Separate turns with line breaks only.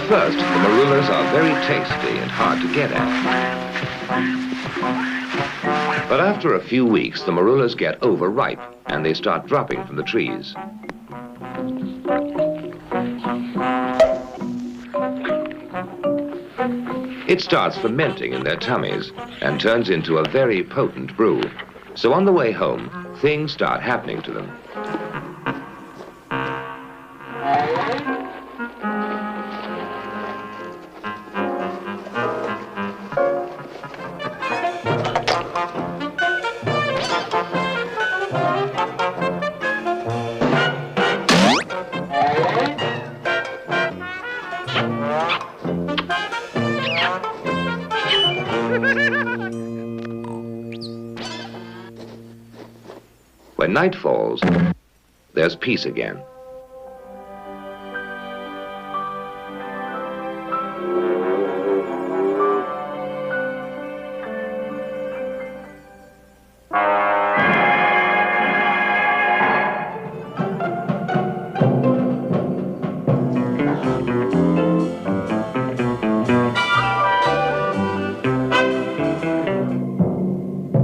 first, the marulas are very tasty and hard to get at. But after a few weeks, the marulas get overripe and they start dropping from the trees. It starts fermenting in their tummies and turns into a very potent brew. So on the way home, things start happening to them. When night falls, there's peace again.